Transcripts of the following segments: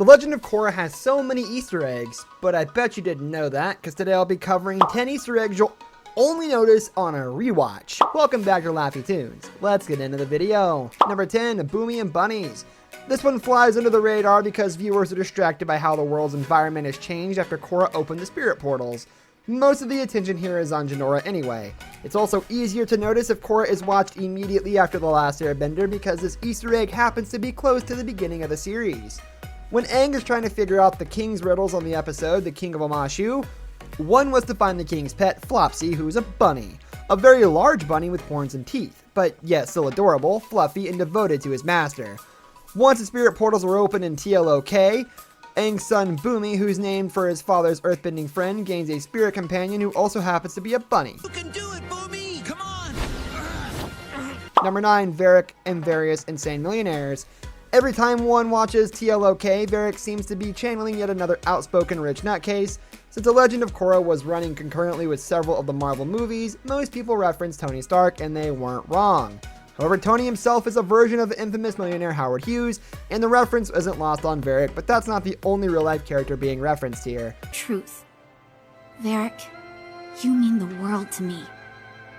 The Legend of Korra has so many Easter eggs, but I bet you didn't know that, because today I'll be covering 10 Easter eggs you'll only notice on a rewatch. Welcome back to Laffy Tunes. Let's get into the video. Number 10, Boomy and Bunnies. This one flies under the radar because viewers are distracted by how the world's environment has changed after Korra opened the spirit portals. Most of the attention here is on Jinora anyway. It's also easier to notice if Korra is watched immediately after The Last Airbender because this Easter egg happens to be close to the beginning of the series. When Aang is trying to figure out the king's riddles on the episode, The King of Omashu, one was to find the king's pet, Flopsy, who is a bunny. A very large bunny with horns and teeth, but yet still adorable, fluffy, and devoted to his master. Once the spirit portals were opened in TLOK, Aang's son Boomy, who's named for his father's earthbending friend, gains a spirit companion who also happens to be a bunny. You can do it, Boomy! Come on! Number 9, Varrick and various insane millionaires. Every time one watches TLOK, Varrick seems to be channeling yet another outspoken rich nutcase. Since The Legend of Korra was running concurrently with several of the Marvel movies, most people reference Tony Stark, and they weren't wrong. However, Tony himself is a version of the infamous millionaire Howard Hughes, and the reference isn't lost on Varrick, but that's not the only real-life character being referenced here. Truth. Varrick, you mean the world to me.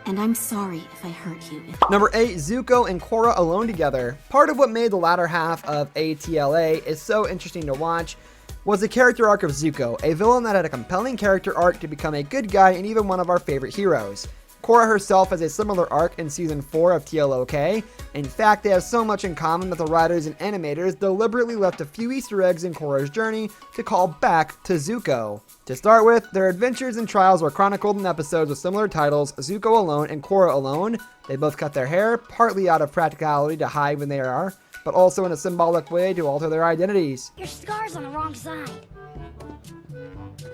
And I'm sorry if I hurt you. Number 8, Zuko and Korra alone together. Part of what made the latter half of ATLA is so interesting to watch was the character arc of Zuko, a villain that had a compelling character arc to become a good guy and even one of our favorite heroes. Korra herself has a similar arc in Season 4 of TLOK. In fact, they have so much in common that the writers and animators deliberately left a few Easter eggs in Korra's journey to call back to Zuko. To start with, their adventures and trials were chronicled in episodes with similar titles, Zuko Alone and Korra Alone. They both cut their hair, partly out of practicality to hide when they are, but also in a symbolic way to alter their identities. Your scar's on the wrong side.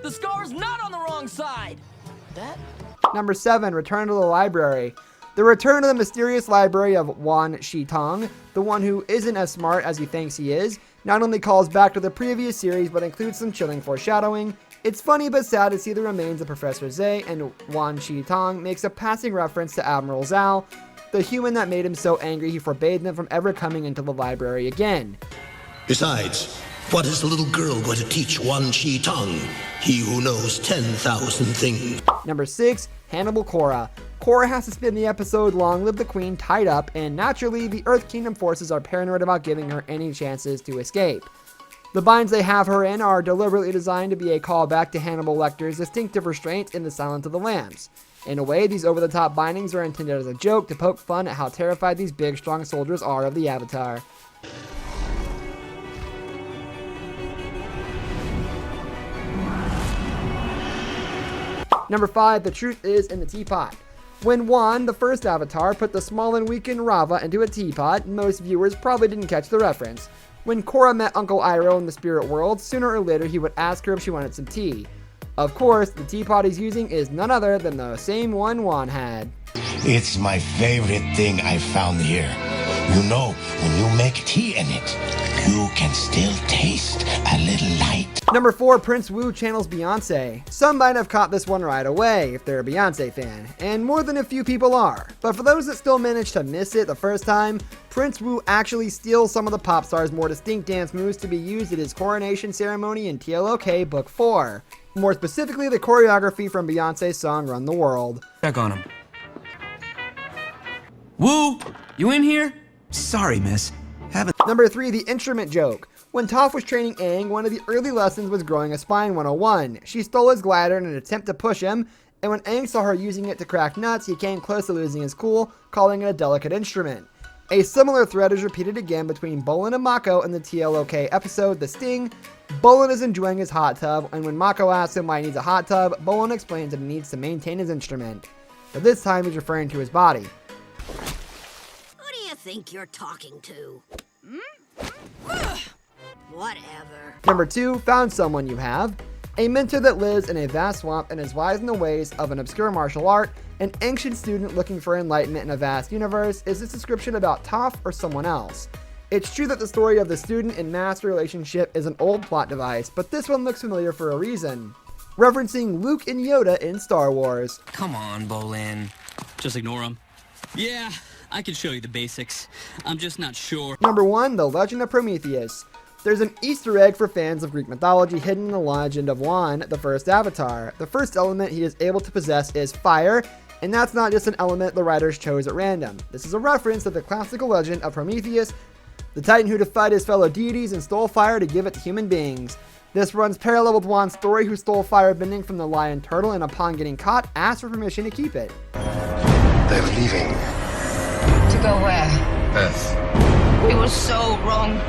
The scar's not on the wrong side! Number 7, Return to the Library. The return to the mysterious library of Wan Shi Tong, the one who isn't as smart as he thinks he is, not only calls back to the previous series but includes some chilling foreshadowing. It's funny but sad to see the remains of Professor Zay, and Wan Shi Tong makes a passing reference to Admiral Zhao, the human that made him so angry he forbade them from ever coming into the library again. Besides, what is the little girl going to teach Wan Shi Tong, he who knows 10,000 things? Number 6, Hannibal Korra. Korra has to spend the episode Long Live the Queen tied up, and naturally the Earth Kingdom forces are paranoid about giving her any chances to escape. The binds they have her in are deliberately designed to be a callback to Hannibal Lecter's distinctive restraint in The Silence of the Lambs. In a way, these over-the-top bindings are intended as a joke to poke fun at how terrified these big, strong soldiers are of the Avatar. Number 5, The Truth Is in the Teapot. When Wan, the first Avatar, put the small and weakened Rava into a teapot, most viewers probably didn't catch the reference. When Korra met Uncle Iroh in the spirit world, sooner or later he would ask her if she wanted some tea. Of course, the teapot he's using is none other than the same one Wan had. It's my favorite thing I found here. You know, when you make tea in it, you can still taste a little light. Number 4, Prince Wu channels Beyonce. Some might have caught this one right away if they're a Beyonce fan, and more than a few people are. But for those that still managed to miss it the first time, Prince Wu actually steals some of the pop star's more distinct dance moves to be used at his coronation ceremony in TLOK Book 4. More specifically, the choreography from Beyonce's song Run the World. Check on him. Wu, you in here? Sorry, miss. Number 3, the instrument joke. When Toph was training Aang, one of the early lessons was growing a spine 101. She stole his glider in an attempt to push him, and when Aang saw her using it to crack nuts, he came close to losing his cool, calling it a delicate instrument. A similar thread is repeated again between Bolin and Mako in the TLOK episode The Sting. Bolin is enjoying his hot tub, and when Mako asks him why he needs a hot tub, Bolin explains that he needs to maintain his instrument. But this time he's referring to his body. Who do you think you're talking to? Whatever. Number 2, Found Someone You Have. A mentor that lives in a vast swamp and is wise in the ways of an obscure martial art, an ancient student looking for enlightenment in a vast universe. Is this description about Toph or someone else? It's true that the story of the student and master relationship is an old plot device, but this one looks familiar for a reason. Referencing Luke and Yoda in Star Wars. Come on, Bolin. Just ignore him. Yeah, I can show you the basics. I'm just not sure. Number 1, The Legend of Prometheus. There's an Easter egg for fans of Greek mythology hidden in the legend of Wan, the first Avatar. The first element he is able to possess is fire, and that's not just an element the writers chose at random. This is a reference to the classical legend of Prometheus, the titan who defied his fellow deities and stole fire to give it to human beings. This runs parallel with Wan's story, who stole firebending from the lion turtle and upon getting caught, asked for permission to keep it. They're leaving. To go where? Earth. We were so wrong.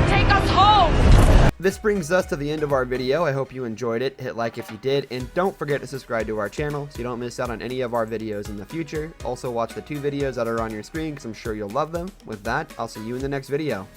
Take us home! This brings us to the end of our video. I hope you enjoyed it. Hit like if you did, and don't forget to subscribe to our channel so you don't miss out on any of our videos in the future. Also watch the 2 videos that are on your screen because I'm sure you'll love them. With that, I'll see you in the next video.